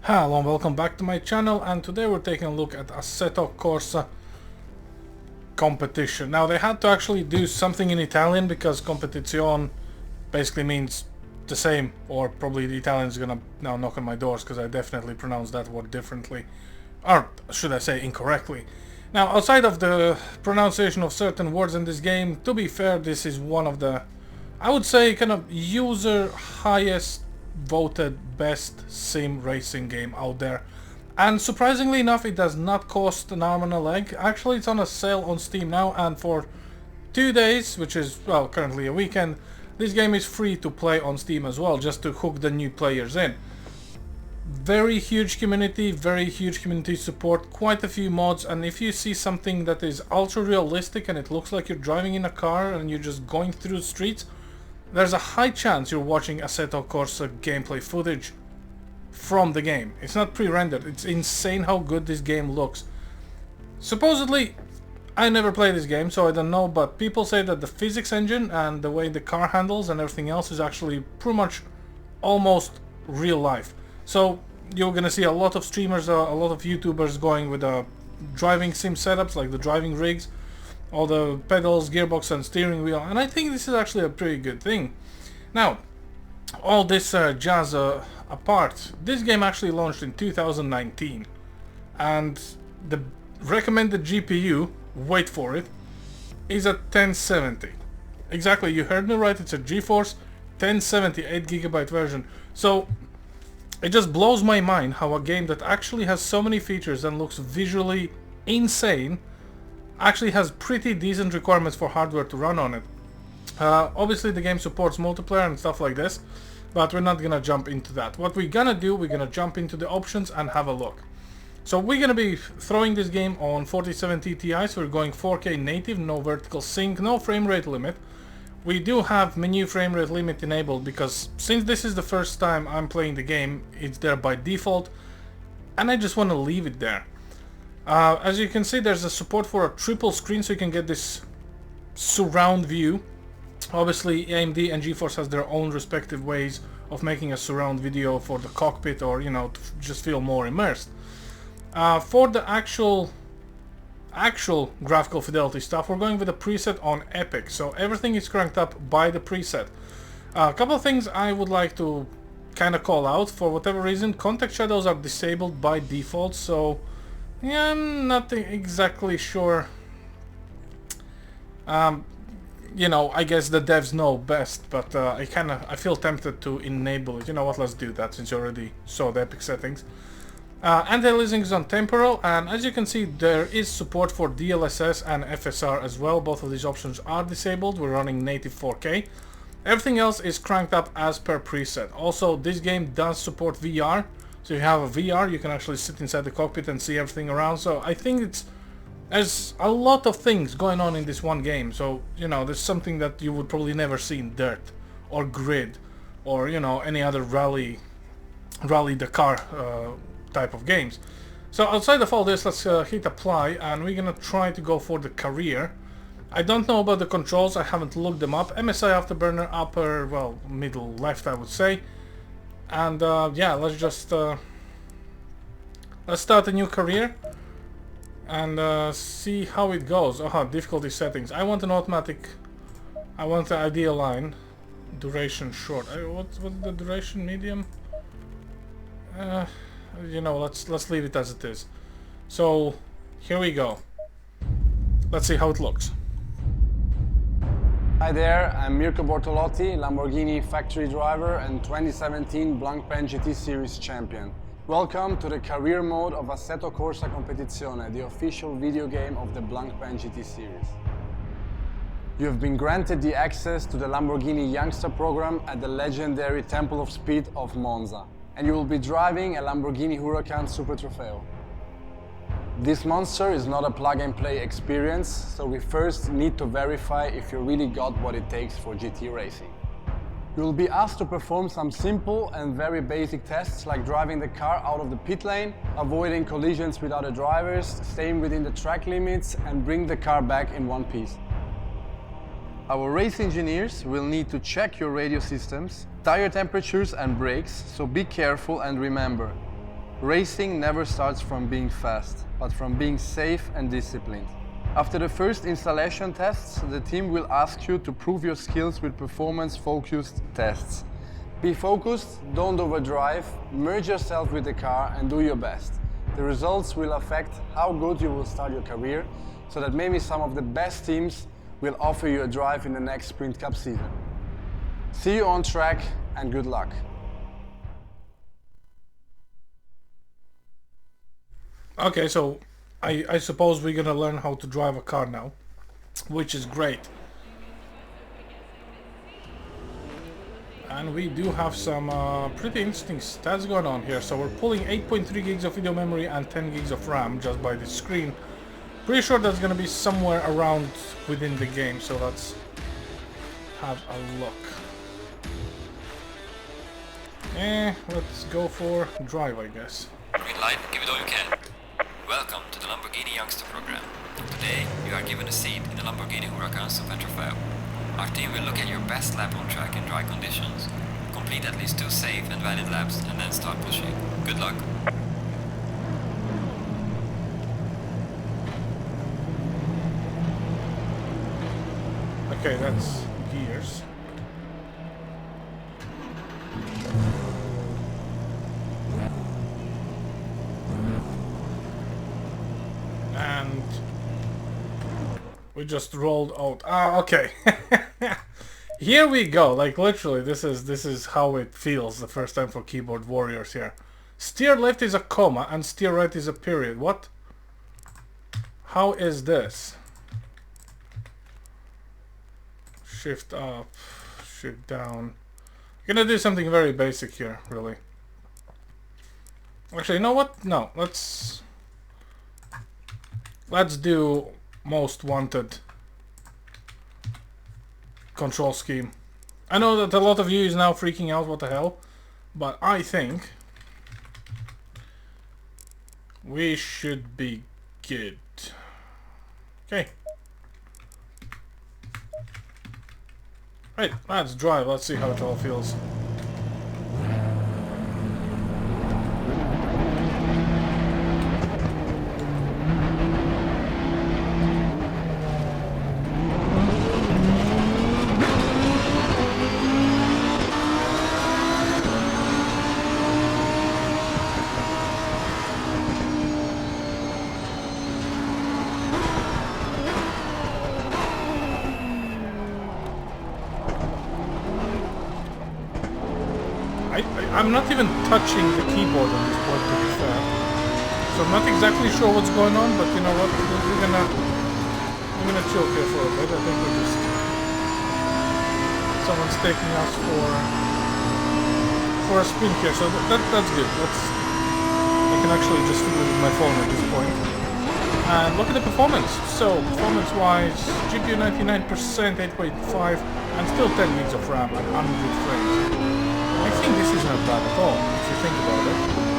Hello and welcome back to my channel, and today we're taking a look at Assetto Corsa Competition. Now they had to actually do something in Italian because Competizione basically means the same, or probably the Italians gonna now knock on my doors because I definitely pronounced that word differently, or should I say incorrectly. Now outside of the pronunciation of certain words in this game, to be fair, this is one of the, I would say, kind of user highest voted best sim racing game out there. And surprisingly enough, it does not cost an arm and a leg. Actually, it's on a sale on Steam now, and for 2 days, which is, well, currently a weekend, this game is free to play on Steam as well, just to hook the new players in. Very huge community support, quite a few mods, and if you see something that is ultra realistic and it looks like you're driving in a car and you're just going through the streets, there's a high chance you're watching Assetto Corsa gameplay footage from the game. It's not pre-rendered. It's insane how good this game looks. Supposedly, I never played this game, so I don't know, but people say that the physics engine and the way the car handles and everything else is actually pretty much almost real life. So you're gonna see a lot of streamers, a lot of YouTubers going with driving sim setups, like the driving rigs, all the pedals, gearbox and steering wheel, and I think this is actually a pretty good thing. Now, all this jazz apart, this game actually launched in 2019, and the recommended GPU, wait for it, is a 1070. Exactly, you heard me right, it's a GeForce 1070 8GB version. So it just blows my mind how a game that actually has so many features and looks visually insane actually has pretty decent requirements for hardware to run on it. Obviously the game supports multiplayer and stuff like this, but we're not gonna jump into that. What we're gonna do, we're gonna jump into the options and have a look. So we're gonna be throwing this game on 4070 Ti, so we're going 4K native, no vertical sync, no frame rate limit. We do have menu frame rate limit enabled because since this is the first time I'm playing the game, it's there by default, and I just want to leave it there. As you can see, there's a support for a triple screen, so you can get this surround view. Obviously AMD and GeForce has their own respective ways of making a surround video for the cockpit, or you know, to just feel more immersed. For the actual graphical fidelity stuff, we're going with a preset on Epic, so everything is cranked up by the preset. A couple of things I would like to kind of call out. For whatever reason, context shadows are disabled by default, so yeah, I'm not exactly sure. You know, I guess the devs know best, but I feel tempted to enable it. You know what, let's do that since you already saw the Epic settings. Anti-aliasing is on temporal, and as you can see, there is support for DLSS and FSR as well. Both of these options are disabled. We're running native 4K. Everything else is cranked up as per preset. Also, this game does support VR. So you have a VR, you can actually sit inside the cockpit and see everything around. So I think there's a lot of things going on in this one game. So, you know, there's something that you would probably never see in Dirt or Grid or, you know, any other Rally Dakar type of games. So outside of all this, let's hit apply, and we're gonna try to go for the career. I don't know about the controls, I haven't looked them up. MSI afterburner, upper, well, middle left I would say. And yeah, let's just let's start a new career and see how it goes. Difficulty settings. I want an automatic. I want the ideal line. Duration short. What's the duration? Medium. You know, let's leave it as it is. So here we go. Let's see how it looks. Hi there, I'm Mirko Bortolotti, Lamborghini factory driver and 2017 Blancpain GT Series champion. Welcome to the career mode of Assetto Corsa Competizione, the official video game of the Blancpain GT Series. You have been granted the access to the Lamborghini Youngster program at the legendary Temple of Speed of Monza, and you will be driving a Lamborghini Huracan Super Trofeo. This monster is not a plug-and-play experience, so we first need to verify if you really got what it takes for GT racing. You will be asked to perform some simple and very basic tests, like driving the car out of the pit lane, avoiding collisions with other drivers, staying within the track limits, and bring the car back in one piece. Our race engineers will need to check your radio systems, tire temperatures and brakes, so be careful and remember, Racing never starts from being fast, but from being safe and disciplined. After the first installation tests, the team will ask you to prove your skills with performance-focused tests. Be focused, don't overdrive, merge yourself with the car and do your best. The results will affect how good you will start your career, so that maybe some of the best teams will offer you a drive in the next Sprint Cup season. See you on track and good luck. Okay, so I suppose we're gonna learn how to drive a car now, which is great. And we do have some pretty interesting stats going on here. So we're pulling 8.3 gigs of video memory and 10 gigs of RAM just by the screen. Pretty sure that's gonna be somewhere around within the game, so let's have a look. Let's go for drive, I guess. Green light, give it all you can. Welcome to the Lamborghini Youngster program. Today, you are given a seat in the Lamborghini Huracan Super Trofeo. Our team will look at your best lap on track in dry conditions. Complete at least 2 safe and valid laps and then start pushing. Good luck. Okay, that's gears. And we just rolled out. Ah, okay. Here we go. Like literally, this is how it feels the first time for keyboard warriors here. Steer left is a comma and steer right is a period. What? How is this? Shift up, shift down. I'm gonna do something very basic here, really. Actually, you know what? No, let's do most wanted control scheme. I know that a lot of you is now freaking out, what the hell, but I think we should be good. Okay. Right, let's drive, let's see how it all feels. I'm not even touching the keyboard on this point, to be fair. So I'm not exactly sure what's going on, but you know what? We're gonna chill here for a bit. I think we're just someone's taking us for a spin here, so that's good. I can actually just fiddle with my phone at this point. And look at the performance. So performance-wise, GPU 99%, 8.5, and still 10 gigs of RAM and 100 frames. I think this is not bad at all, if you think about it.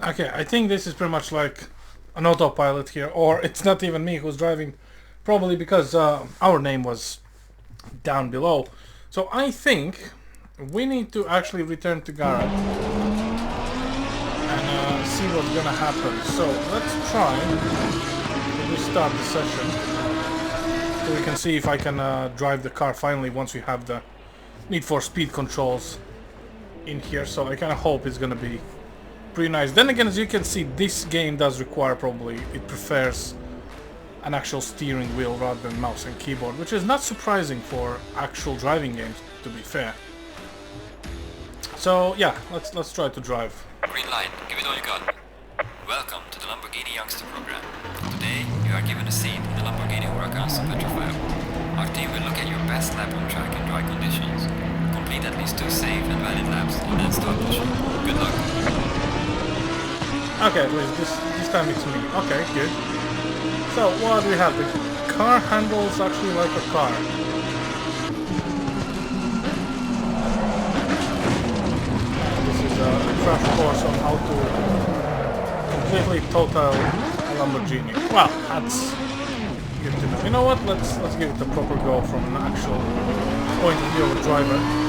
Okay, I think this is pretty much like an autopilot here, or it's not even me who's driving, probably because our name was down below. So I think we need to actually return to garage and see what's gonna happen. So let's try to restart the session so we can see if I can drive the car finally once we have the Need for Speed controls in here. So I kind of hope it's gonna be pretty nice. Then again, as you can see, this game does require, probably it prefers an actual steering wheel rather than mouse and keyboard, which is not surprising for actual driving games, to be fair. So yeah, let's try to drive. Green light, give it all you got. Welcome to the Lamborghini Youngster program. Today, you are given a seat in the Lamborghini Huracan Super Trofeo. Our team will look at your best lap on track in dry conditions. Complete at least 2 safe and valid laps and then start pushing. Good luck. Okay, wait, this time it's me. Okay, good. So what do we have? The car handles actually like a car. This is a crash course on how to completely total a Lamborghini. Well, that's good to know. You know what? Let's give it a proper go from an actual point of view of a driver.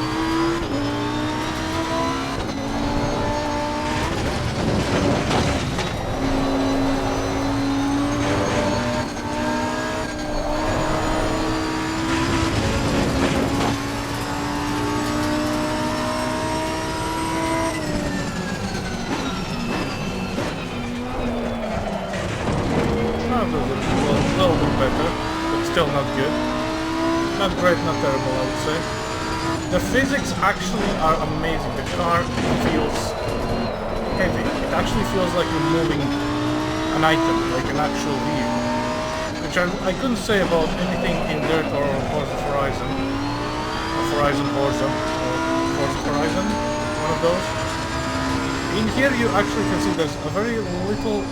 Still not good. Not great, not terrible, I would say. The physics actually are amazing. The car feels heavy. It actually feels like you're moving an item, like an actual vehicle. Which I couldn't say about anything in Dirt or Forza Horizon. Or Horizon Forza. Or Forza Horizon. One of those. In here you actually can see there's a very little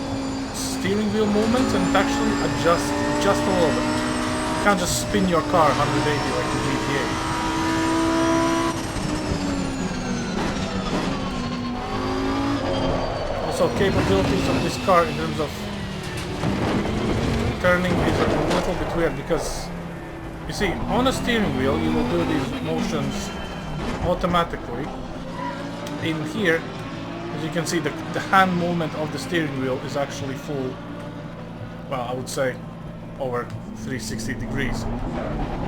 steering wheel movement, and it actually adjusts just a little bit. You can't just spin your car 180 like in GTA. Also, capabilities of this car in terms of turning is a little bit weird, because you see, on a steering wheel you will do these motions automatically. In here, as you can see, the hand movement of the steering wheel is actually full, well, I would say over 360 degrees.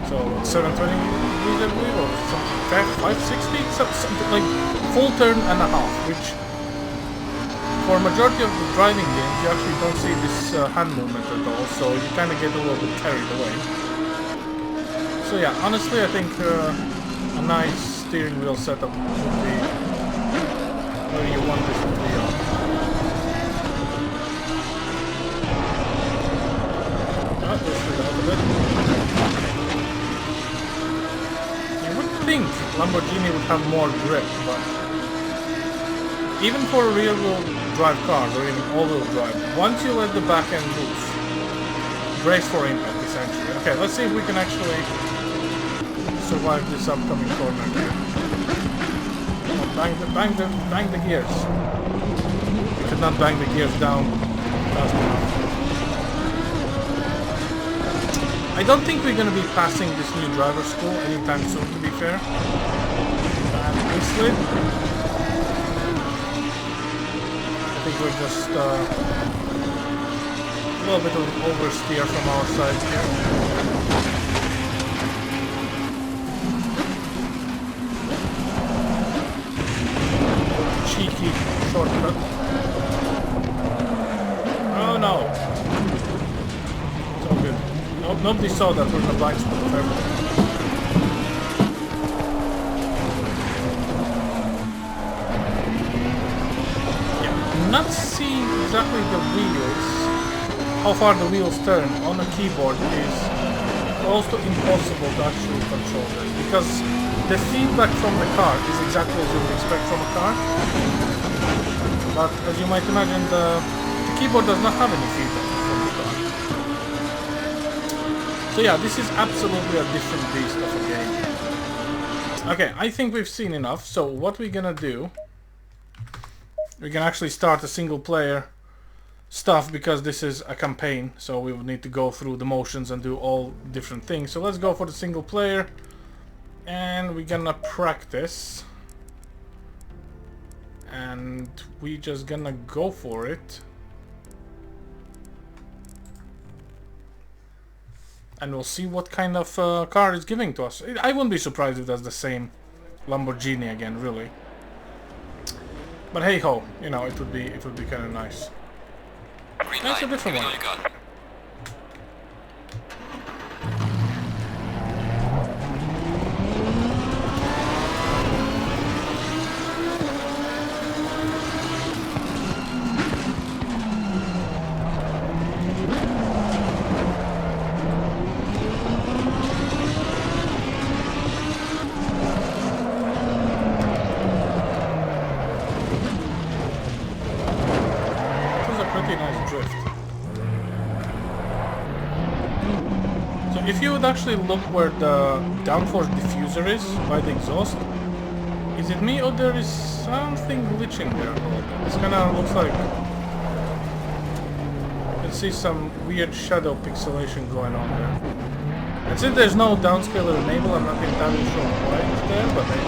So 720 degrees, I believe, or something, 560, something like full turn and a half, which for a majority of the driving games you actually don't see this hand movement at all, so you kind of get a little bit carried away. So yeah, honestly I think a nice steering wheel setup would be where you want this to be on. You would think Lamborghini would have more grip, but even for rear-wheel drive cars or even all-wheel drive, once you let the back end loose, brace for impact essentially. Okay, let's see if we can actually survive this upcoming corner here. Oh, bang the gears. We could not bang the gears down fast enough. I don't think we're going to be passing this new driver school anytime soon, to be fair. And we slid. I think we're just a little bit of oversteer from our side here. Cheeky shortcut. Oh no! It's all good. Nobody saw that we're in a blind spot. Yeah, not seeing exactly the wheels, how far the wheels turn on a keyboard is close to impossible to actually control this, because the feedback from the car is exactly as you would expect from a car, but as you might imagine, the keyboard does not have any feedback from the car. So yeah, this is absolutely a different beast of a game. Okay, I think we've seen enough, so what we're gonna do we can actually start a single player stuff because this is a campaign, so we would need to go through the motions and do all different things. So let's go for the single player, and we're gonna practice, and we just gonna go for it, and we'll see what kind of car it's giving to us. I wouldn't be surprised if that's the same Lamborghini again, really. But hey ho, you know, it would be kind of nice. Green That's a light. different Give it one. all you got. Nice drift. So if you would actually look where the downforce diffuser is by the exhaust, is it me or there is something glitching there a little bit? This kind of looks like you can see some weird shadow pixelation going on there. And since there's no downscaler enabled, I'm not entirely sure why it's there, but maybe.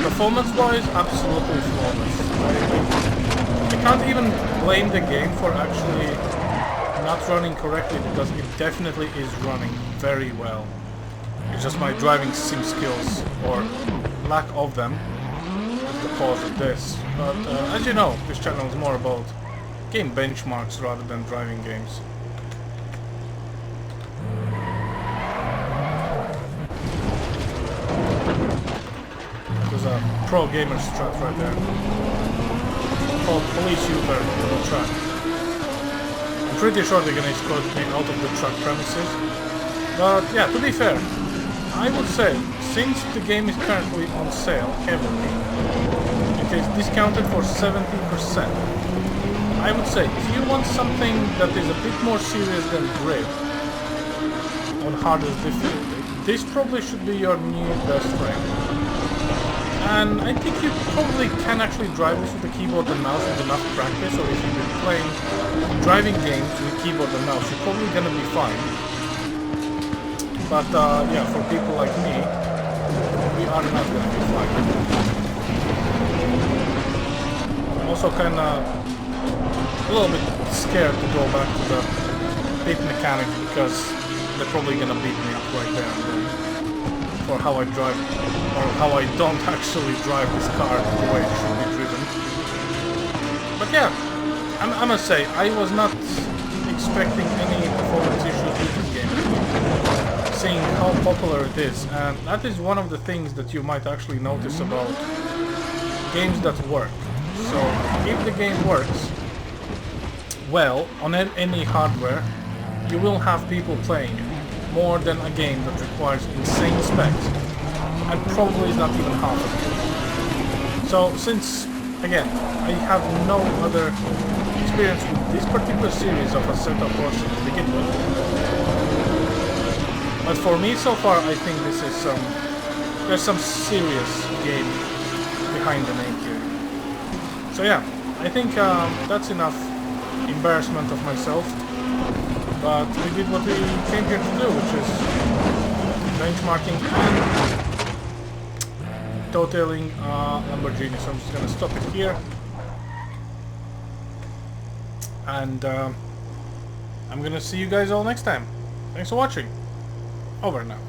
Performance-wise, absolutely flawless. I can't even blame the game for actually not running correctly, because it definitely is running very well. It's just my driving sim skills, or lack of them, is the cause of this. But as you know, this channel is more about game benchmarks rather than driving games. A pro gamer strat right there. Called Police Uber on the track. I'm pretty sure they're gonna escort me out of the truck premises. But yeah, to be fair, I would say, since the game is currently on sale heavily, it is discounted for 70%. I would say, if you want something that is a bit more serious than Grid on hardest difficulty, this probably should be your new best friend. And I think you probably can actually drive this with the keyboard and mouse with enough practice, or if you've been playing driving games with keyboard and mouse, you're probably gonna be fine. But yeah, for people like me, we are not gonna be fine. I'm also kinda a little bit scared to go back to the pit mechanics, because they're probably gonna beat me up right there and then. For how I drive, or how I don't actually drive this car the way it should be driven. But yeah, I must say, I was not expecting any performance issues with this game, seeing how popular it is, and that is one of the things that you might actually notice about games that work. So, if the game works well on any hardware, you will have people playing it. More than a game that requires insane specs and probably is not even half of it. So since, again, I have no other experience with this particular series of Assetto Corsa to begin with, but for me so far I think this is there's some serious game behind the name here. So yeah, I think that's enough embarrassment of myself. But we did what we came here to do, which is benchmarking and totaling Lamborghini. So I'm just gonna stop it here, and I'm gonna see you guys all next time. Thanks for watching. Over now.